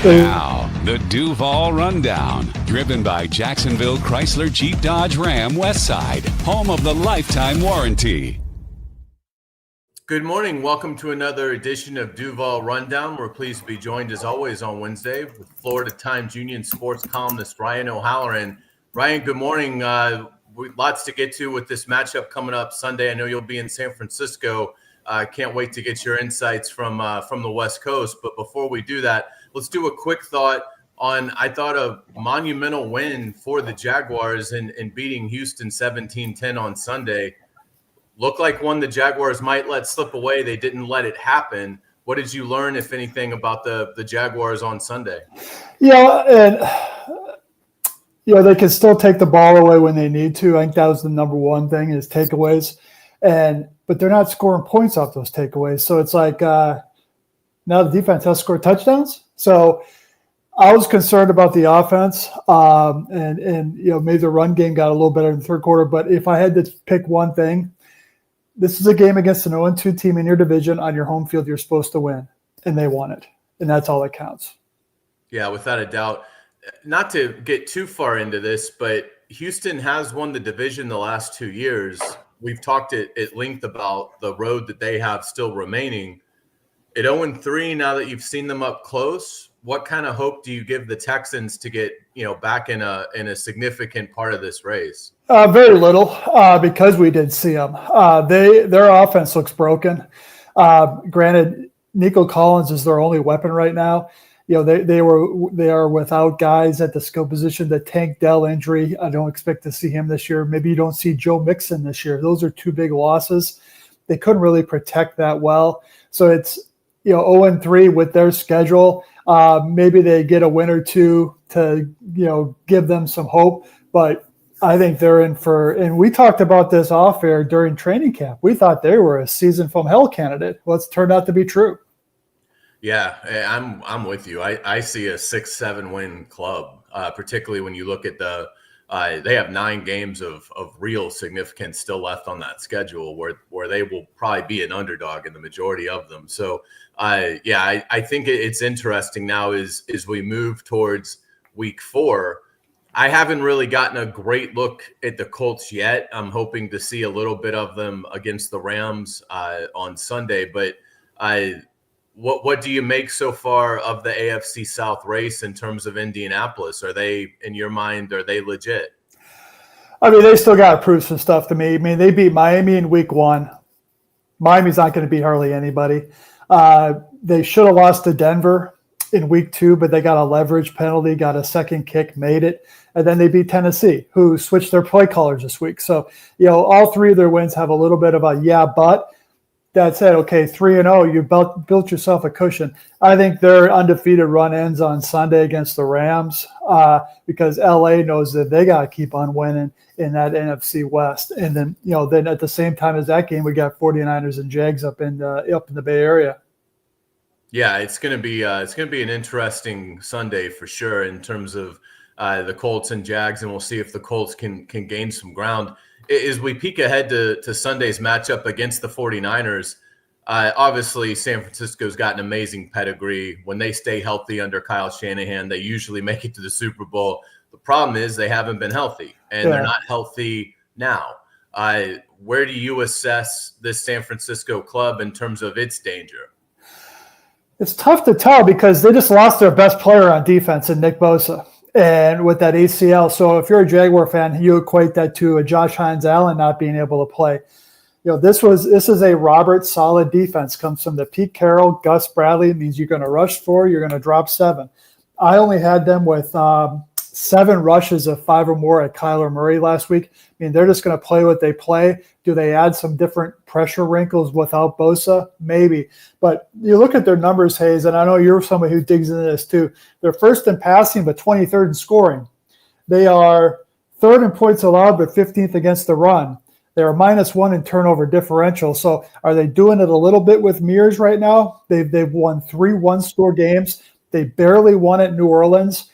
Now, the Duval Rundown, driven by Jacksonville Chrysler Jeep Dodge Ram Westside, home of the lifetime warranty. Good morning. Welcome to another edition of Duval Rundown. We're pleased to be joined, as always, on Wednesday with Florida Times Union sports columnist Ryan O'Halloran. Ryan, good morning. Lots to get to with this matchup coming up Sunday. I know you'll be in San Francisco. Can't wait to get your insights from the West Coast. But before we do that, let's do a quick thought on, I thought, a monumental win for the Jaguars in beating Houston 17-10 on Sunday. Looked like one the Jaguars might let slip away. They didn't let it happen. What did you learn, if anything, about the Jaguars on Sunday? Yeah, and they can still take the ball away when they need to. I think that was the number one thing, is takeaways. But they're not scoring points off those takeaways. So it's like now the defense has to score touchdowns. So I was concerned about the offense, and maybe the run game got a little better in the third quarter. But if I had to pick one thing, this is a game against an 0-2 team in your division on your home field. You're supposed to win, and they won it, and that's all that counts. Yeah, without a doubt. Not to get too far into this, but Houston has won the division the last 2 years. We've talked at length about the road that they have still remaining. At 0-3, now that you've seen them up close, what kind of hope do you give the Texans to get back in a significant part of this race? Very little, because we did see them. Their offense looks broken. Granted, Nico Collins is their only weapon right now. They are without guys at the skill position. The Tank Dell injury, I don't expect to see him this year. Maybe you don't see Joe Mixon this year. Those are two big losses. They couldn't really protect that well. So it's 0-3 with their schedule. Maybe they get a win or two to give them some hope. But I think they're in for, and we talked about this off air during training camp. We thought they were a season from hell candidate. Well, it's turned out to be true. Yeah, I'm with you. I see a 6-7 win club, particularly when you look at they have 9 games of real significance still left on that schedule where they will probably be an underdog in the majority of them. So, I think it's interesting now as we move towards week 4. I haven't really gotten a great look at the Colts yet. I'm hoping to see a little bit of them against the Rams on Sunday. But what do you make so far of the AFC South race in terms of Indianapolis? Are they, in your mind, are they legit? I mean, they still got to prove some stuff to me. I mean, they beat Miami in week 1. Miami's not going to beat hardly anybody. They should have lost to Denver in week 2, but they got a leverage penalty, got a second kick, made it. And then they beat Tennessee, who switched their play callers this week. So, all 3 of their wins have a little bit of a but. That said, okay, 3-0, you built yourself a cushion. I think their undefeated run ends on Sunday against the Rams because LA knows that they got to keep on winning in that NFC West. And then, then at the same time as that game, we got 49ers and Jags up in the Bay Area. Yeah, it's going to be an interesting Sunday for sure in terms of the Colts and Jags, and we'll see if the Colts can gain some ground. As we peek ahead to Sunday's matchup against the 49ers, obviously San Francisco's got an amazing pedigree. When they stay healthy under Kyle Shanahan, they usually make it to the Super Bowl. The problem is they haven't been healthy, and they're not healthy now. Where do you assess this San Francisco club in terms of its danger? It's tough to tell because they just lost their best player on defense in Nick Bosa. And with that ACL, so if you're a Jaguar fan, you equate that to a Josh Hines-Allen not being able to play. This is a Robert solid defense. Comes from the Pete Carroll, Gus Bradley. It means you're going to rush 4, you're going to drop 7. I only had them with 7 rushes of 5 or more at Kyler Murray last week. I mean, they're just going to play what they play. Do they add some different pressure wrinkles without Bosa? Maybe. But you look at their numbers, Hayes, and I know you're somebody who digs into this too. They're first in passing, but 23rd in scoring. They are 3rd in points allowed, but 15th against the run. They are -1 in turnover differential. So are they doing it a little bit with Mears right now? They've won 3 one-score games. They barely won at New Orleans,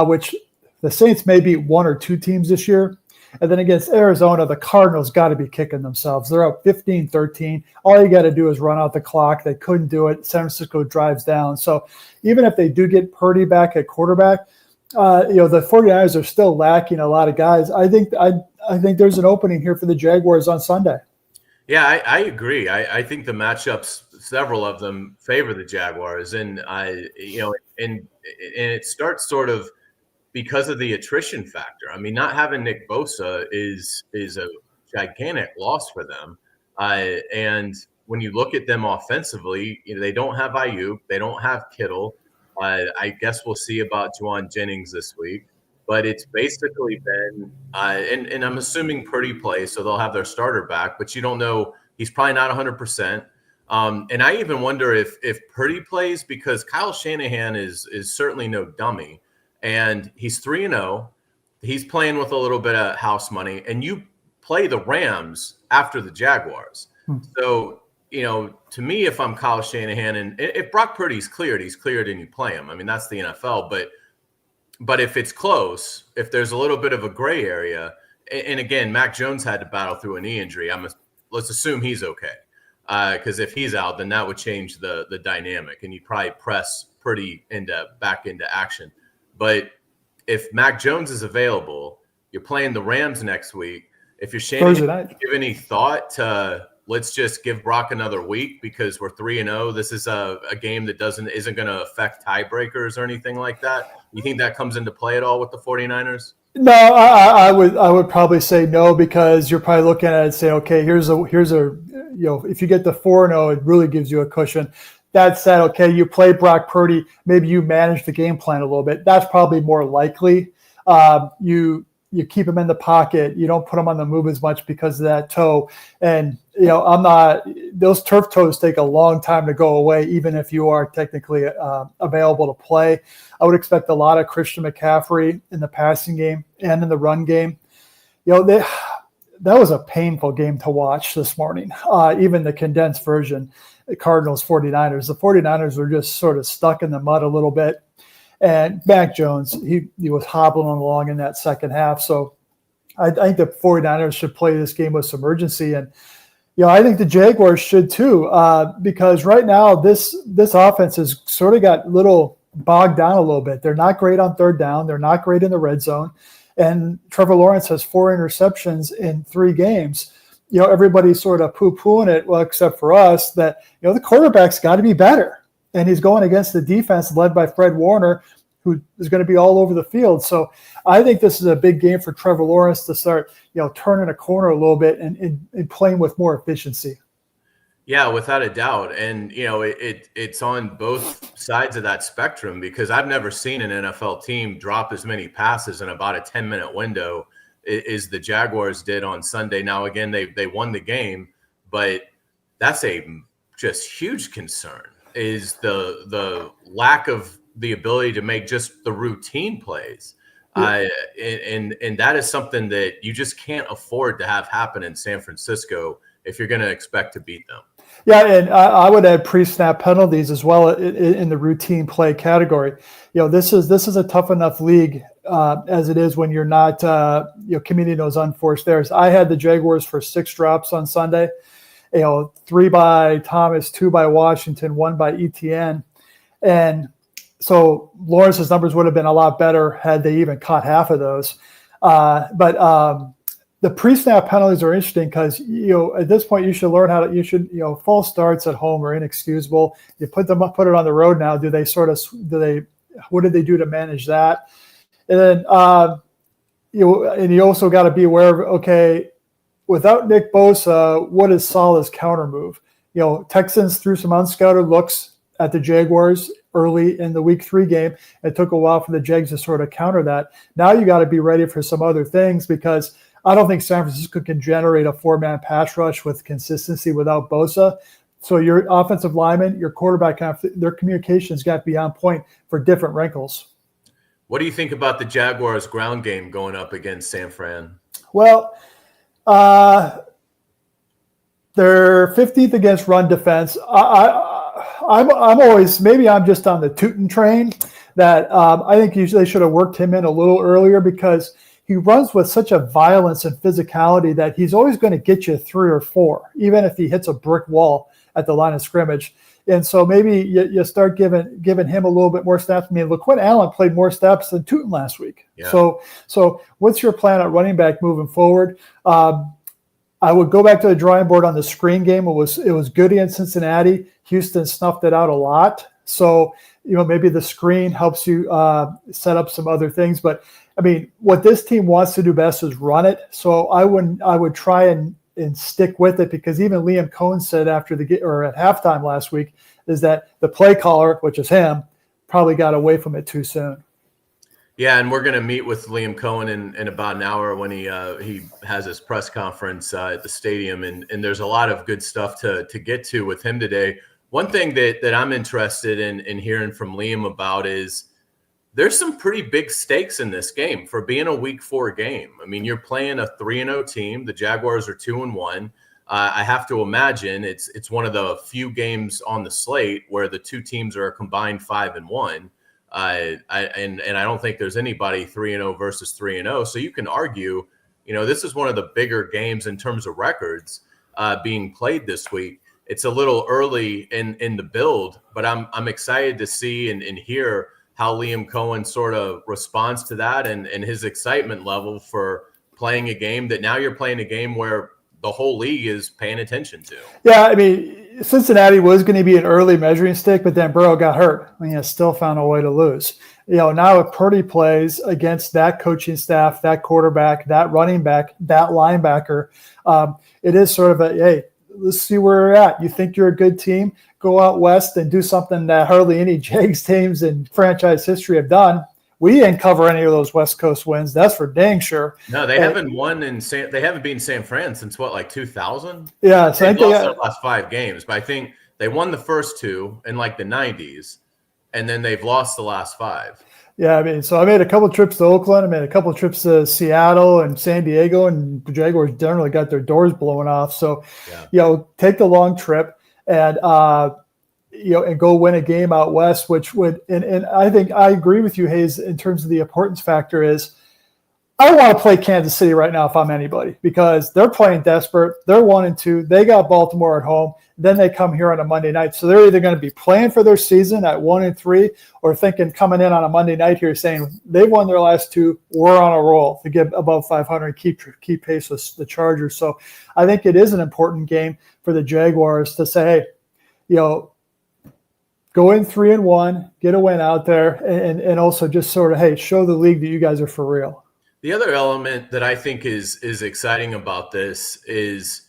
which the Saints may beat 1 or 2 teams this year. And then against Arizona, the Cardinals got to be kicking themselves. They're up 15-13. All you got to do is run out the clock. They couldn't do it. San Francisco drives down. So even if they do get Purdy back at quarterback, the 49ers are still lacking a lot of guys. I think there's an opening here for the Jaguars on Sunday. Yeah, I agree. I think the matchups, several of them favor the Jaguars, and it starts sort of because of the attrition factor. I mean, not having Nick Bosa is a gigantic loss for them. And when you look at them offensively, they don't have Ayuk, they don't have Kittle. I guess we'll see about Juwan Jennings this week, but it's basically been and I'm assuming Purdy plays, so they'll have their starter back, but you don't know. He's probably not 100%. And I even wonder if Purdy plays, because Kyle Shanahan is certainly no dummy, and he's 3-0. He's playing with a little bit of house money, and you play the Rams after the Jaguars. So, to me, if I'm Kyle Shanahan, and if Brock Purdy's cleared, he's cleared and you play him. I mean, that's the NFL. But if it's close, if there's a little bit of a gray area, and again, Mac Jones had to battle through a knee injury. Let's assume he's okay. Because if he's out, then that would change the dynamic, and you probably press Purdy back into action. But if Mac Jones is available, you're playing the Rams next week. If you're Shanahan, give any thought to let's just give Brock another week because we're 3-0. This is a game that isn't going to affect tiebreakers or anything like that. You think that comes into play at all with the 49ers? No, I would probably say no, because you're probably looking at it and say, okay, here's a if you get the 4-0, it really gives you a cushion. That said, okay, you play Brock Purdy, maybe you manage the game plan a little bit. That's probably more likely. You keep him in the pocket. You don't put him on the move as much because of that toe. And, those turf toes take a long time to go away, even if you are technically available to play. I would expect a lot of Christian McCaffrey in the passing game and in the run game. That was a painful game to watch this morning, even the condensed version, the Cardinals 49ers. The 49ers were just sort of stuck in the mud a little bit. And Mac Jones, he was hobbling along in that second half. So I think the 49ers should play this game with some urgency. And, I think the Jaguars should too, because right now this offense has sort of got little bogged down a little bit. They're not great on third down. They're not great in the red zone. And Trevor Lawrence has 4 interceptions in 3 games. Everybody's sort of poo-pooing it, well, except for us, that, the quarterback's got to be better. And he's going against the defense led by Fred Warner, who is going to be all over the field. So I think this is a big game for Trevor Lawrence to start, turning a corner a little bit and playing with more efficiency. Yeah, without a doubt. And, it's on both sides of that spectrum, because I've never seen an NFL team drop as many passes in about a 10-minute window as the Jaguars did on Sunday. Now, again, they won the game, but that's a just huge concern, is the lack of the ability to make just the routine plays. Yeah. And that is something that you just can't afford to have happen in San Francisco if you're going to expect to beat them. Yeah, and I would add pre-snap penalties as well in the routine play category. This is a tough enough league as it is when you're not committing those unforced errors. I had the Jaguars for 6 drops on Sunday. 3 by Thomas, 2 by Washington, 1 by ETN, and so Lawrence's numbers would have been a lot better had they even caught half of those. But the pre-snap penalties are interesting because, at this point you should learn false starts at home are inexcusable. You put it on the road now. What did they do to manage that? And then, and you also got to be aware of, okay, without Nick Bosa, what is Saleh's counter move? Texans threw some unscouted looks at the Jaguars early in the week 3 game. It took a while for the Jags to sort of counter that. Now you got to be ready for some other things, because I don't think San Francisco can generate a 4-man pass rush with consistency without Bosa. So your offensive lineman, your quarterback, their communications got to be on point for different wrinkles. What do you think about the Jaguars ground game going up against San Fran? Well, they're 15th against run defense. I'm always, maybe I'm just on the Tootin train, that I think they should have worked him in a little earlier, because he runs with such a violence and physicality that he's always going to get you 3 or 4, even if he hits a brick wall at the line of scrimmage. And so maybe you start giving him a little bit more snaps. I mean, LaQuinn Allen played more snaps than Tootin last week. Yeah. So what's your plan at running back moving forward? I would go back to the drawing board on the screen game. It was Goody in Cincinnati. Houston snuffed it out a lot. So, maybe the screen helps you set up some other things. But, I mean, what this team wants to do best is run it. So I would try and stick with it, because even Liam Cohen said at halftime last week is that the play caller, which is him, probably got away from it too soon. Yeah, and we're going to meet with Liam Cohen in about an hour when he has his press conference at the stadium, and there's a lot of good stuff to get to with him today. One thing that I'm interested in hearing from Liam about is there's some pretty big stakes in this game for being a Week 4 game. I mean, you're playing a 3-0 team. The Jaguars are 2-1. I have to imagine it's one of the few games on the slate where the two teams are a combined 5-1. And I don't think there's anybody 3-0 versus 3-0. So you can argue, this is one of the bigger games in terms of records being played this week. It's a little early in the build, but I'm excited to see and hear how Liam Cohen sort of responds to that and his excitement level for playing a game that now you're playing a game where the whole league is paying attention to. Yeah, I mean, Cincinnati was going to be an early measuring stick, but then Burrow got hurt. I mean, still found a way to lose. Now if Purdy plays against that coaching staff, that quarterback, that running back, that linebacker, it is sort of hey, let's see where we're at. You think you're a good team? Go out west and do something that hardly any Jags teams in franchise history have done. We didn't cover any of those West Coast wins. That's for dang sure. No, they haven't won they haven't beaten San Fran since like 2000? Yeah. So they've lost their last 5 games, but I think they won the first 2 in like the 90s, and then they've lost the last 5. Yeah, I mean, so I made a couple trips to Oakland. I made a couple trips to Seattle and San Diego, and the Jaguars generally got their doors blown off. So, take the long trip and and go win a game out west, which would, and I think I agree with you, Hayes, in terms of the importance factor is I want to play Kansas City right now if I'm anybody, because they're playing desperate. They're 1-2. They got Baltimore at home. Then they come here on a Monday night. So they're either going to be playing for their season at 1-3 or thinking coming in on a Monday night here saying they've won their last 2. We're on a roll to get above 500, keep pace with the Chargers. So I think it is an important game for the Jaguars to say, hey, go in 3-1, get a win out there, and also just sort of, hey, show the league that you guys are for real. The other element that I think is exciting about this is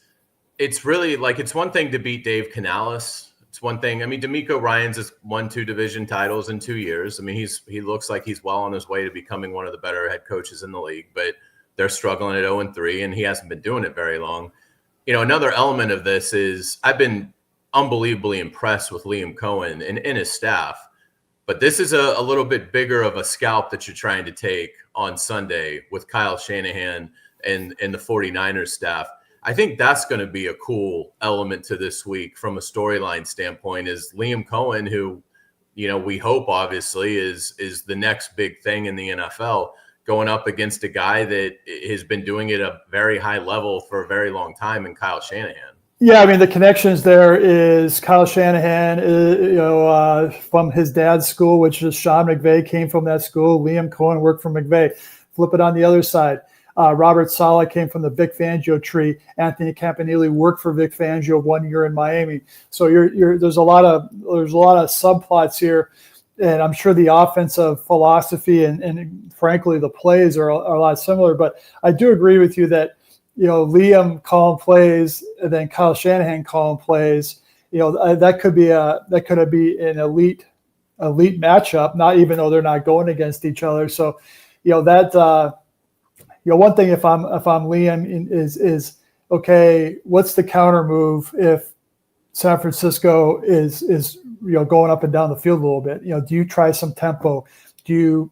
it's really like it's one thing to beat Dave Canales. It's one thing. I mean, DeMeco Ryans has won 2 division titles in 2 years. I mean, he looks like he's well on his way to becoming one of the better head coaches in the league, but they're struggling at 0-3, and he hasn't been doing it very long. Another element of this is I've been unbelievably impressed with Liam Cohen and his staff. But this is a little bit bigger of a scalp that you're trying to take on Sunday with Kyle Shanahan and the 49ers staff. I think that's going to be a cool element to this week from a storyline standpoint is Liam Cohen, who, we hope obviously is the next big thing in the NFL, going up against a guy that has been doing it at a very high level for a very long time in Kyle Shanahan. Yeah, I mean, the connections there is Kyle Shanahan, from his dad's school, which is Sean McVay, came from that school. Liam Cohen worked for McVay. Flip it on the other side. Robert Saleh came from the Vic Fangio tree. Anthony Campanile worked for Vic Fangio 1 year in Miami. So there's a lot of subplots here, and I'm sure the offensive philosophy and frankly the plays are a lot similar. But I do agree with you that Liam calling plays and then Kyle Shanahan calling plays. That could be an elite matchup. Not even though they're not going against each other. So, one thing if I'm Liam is okay. What's the counter move if San Francisco is going up and down the field a little bit? Do you try some tempo? Do you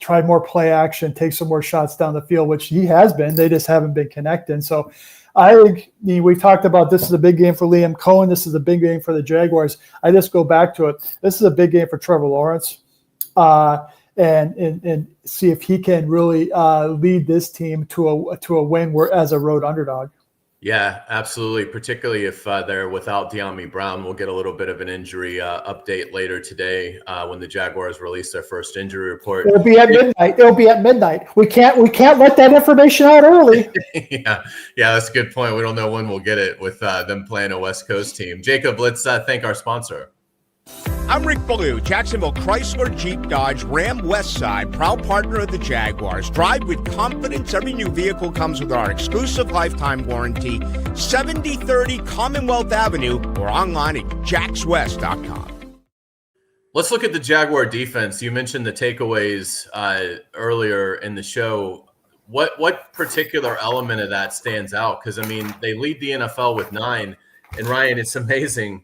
try more play action, take some more shots down the field, which he has been. They just haven't been connecting. So we talked about this is a big game for Liam Cohen. This is a big game for the Jaguars. I just go back to it. This is a big game for Trevor Lawrence. and see if he can really lead this team to a win as a road underdog. Yeah, absolutely. Particularly if they're without De'Ami Brown. We'll get a little bit of an injury update later today when the Jaguars release their first injury report. It'll be at midnight. We can't let that information out early. Yeah, that's a good point. We don't know when we'll get it with them playing a West Coast team. Jacob, let's thank our sponsor. I'm Rick Ballou, Jacksonville Chrysler Jeep Dodge Ram Westside, proud partner of the Jaguars. Drive with confidence. Every new vehicle comes with our exclusive lifetime warranty. 7030 Commonwealth Avenue or online at jackswest.com. Let's look at the Jaguar defense. You mentioned the takeaways earlier in the show. What particular element of that stands out? Because, I mean, they lead the NFL with 9. And, Ryan, it's amazing.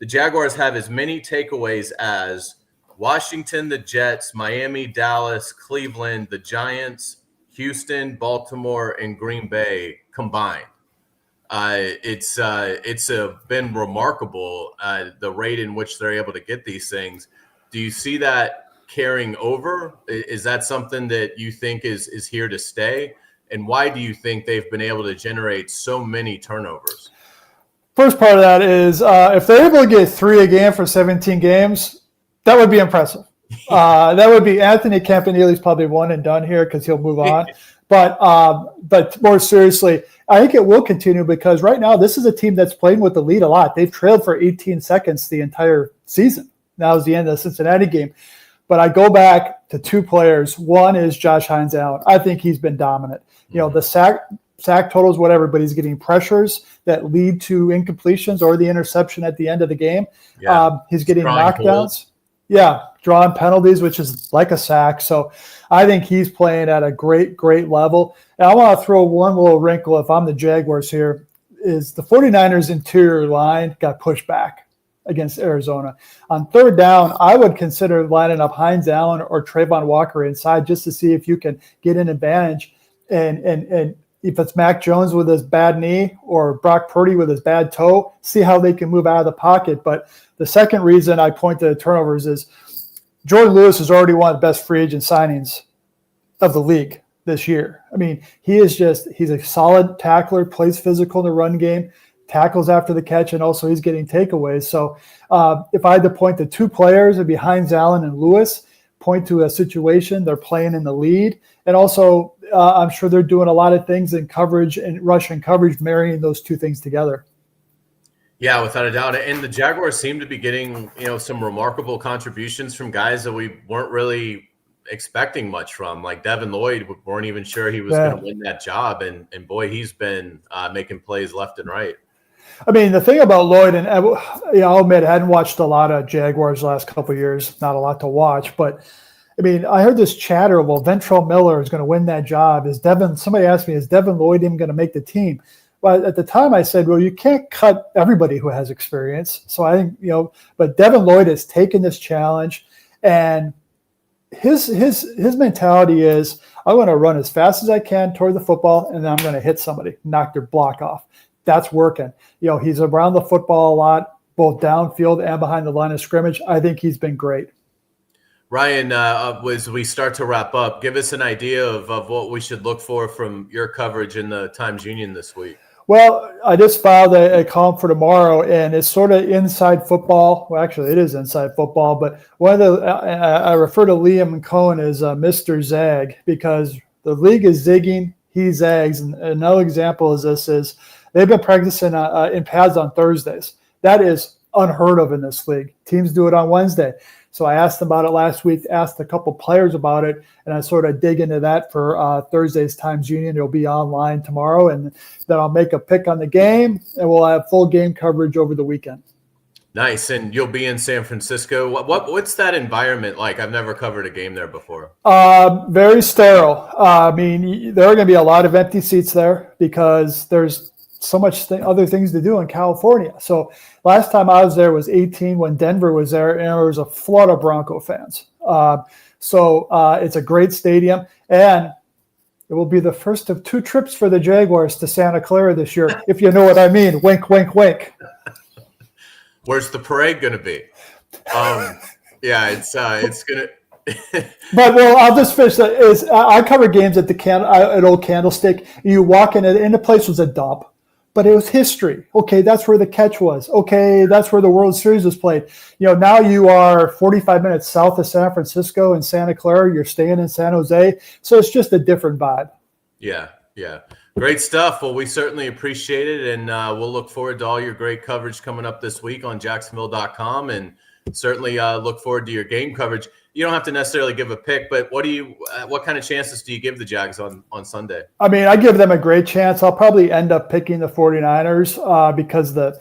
The Jaguars have as many takeaways as Washington, the Jets, Miami, Dallas, Cleveland, the Giants, Houston, Baltimore, and Green Bay combined. It's been remarkable, the rate in which they're able to get these things. Do you see that carrying over? Is that something that you think is here to stay? And why do you think they've been able to generate so many turnovers? First part of that is if they're able to get 3 a game for 17 games, that would be impressive. That would be Anthony Campanelli's probably one and done here because he'll move on. But more seriously, I think it will continue because right now this is a team that's playing with the lead a lot. They've trailed for 18 seconds the entire season. Now is the end of the Cincinnati game. But I go back to 2 players. One is Josh Hines-Allen. I think he's been dominant. You know, the sack totals, whatever, but he's getting pressures that lead to incompletions or the interception at the end of the game. Yeah. He's getting knockdowns. Yeah, drawing penalties, which is like a sack. So I think he's playing at a great, great level. And I want to throw one little wrinkle if I'm the Jaguars here, is the 49ers interior line got pushed back against Arizona. On third down, I would consider lining up Hines-Allen or Trayvon Walker inside just to see if you can get an advantage. And if it's Mac Jones with his bad knee or Brock Purdy with his bad toe, see how they can move out of the pocket. But the second reason I point to the turnovers is Jordan Lewis is already one of the best free agent signings of the league this year. I mean, he's a solid tackler, plays physical in the run game, tackles after the catch, and also he's getting takeaways. So if I had to point to 2 players, it'd be Hines-Allen and Lewis. Point to a situation they're playing in the lead. And also, I'm sure they're doing a lot of things in coverage and rush and coverage, marrying those 2 things together. Yeah, without a doubt. And the Jaguars seem to be getting, some remarkable contributions from guys that we weren't really expecting much from. Like Devin Lloyd, we weren't even sure he was going to win that job. And boy, he's been making plays left and right. I mean, the thing about Lloyd, and I'll admit I hadn't watched a lot of Jaguars the last couple of years, not a lot to watch, but I mean, I heard this chatter, well, Ventrell Miller is going to win that job. Somebody asked me, is Devin Lloyd even going to make the team? Well, at the time I said, well, you can't cut everybody who has experience. So I think, but Devin Lloyd has taken this challenge, and his mentality is, I'm going to run as fast as I can toward the football, and then I'm going to hit somebody, knock their block off. That's working. He's around the football a lot, both downfield and behind the line of scrimmage. I think he's been great. Ryan, as we start to wrap up, give us an idea of what we should look for from your coverage in the Times-Union this week. Well, I just filed a column for tomorrow, and it's sort of inside football. Well, actually, it is inside football, but I refer to Liam Cohen as Mr. Zag because the league is zigging, he zags. And another example is they've been practicing in pads on Thursdays. That is unheard of in this league. Teams do it on Wednesday. So I asked them about it last week, asked a couple players about it, and I sort of dig into that for Thursday's Times-Union. It'll be online tomorrow, and then I'll make a pick on the game, and we'll have full game coverage over the weekend. Nice, and you'll be in San Francisco. What's that environment like? I've never covered a game there before. Very sterile. I mean, there are going to be a lot of empty seats there because there's so much other things to do in California. So last time I was there was 18 when Denver was there, and there was a flood of Bronco fans. So it's a great stadium, and it will be the first of 2 trips for the Jaguars to Santa Clara this year, if you know what I mean. Wink, wink, wink. Where's the parade going to be? Yeah, it's But I'll just finish that. I cover games at at Old Candlestick. You walk in, and the place was a dump, but it was history. Okay, that's where the catch was. Okay, that's where the World Series was played. Now you are 45 minutes south of San Francisco in Santa Clara. You're staying in San Jose, so it's just a different vibe. Yeah. Great stuff. Well, we certainly appreciate it, and we'll look forward to all your great coverage coming up this week on Jacksonville.com, and certainly look forward to your game coverage. You don't have to necessarily give a pick, but what kind of chances do you give the Jags on Sunday? I mean, I give them a great chance. I'll probably end up picking the 49ers because the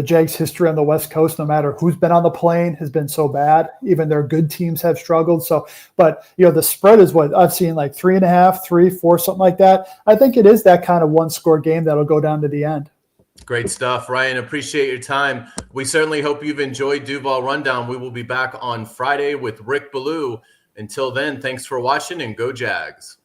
Jags' history on the West Coast, no matter who's been on the plane, has been so bad. Even their good teams have struggled. So, but the spread is what I've seen, like 3.5, 3, 4, something like that. I think it is that kind of one-score game that'll go down to the end. Great stuff, Ryan. Appreciate your time. We certainly hope you've enjoyed Duval Rundown. We will be back on Friday with Rick Ballou. Until then, thanks for watching, and go Jags.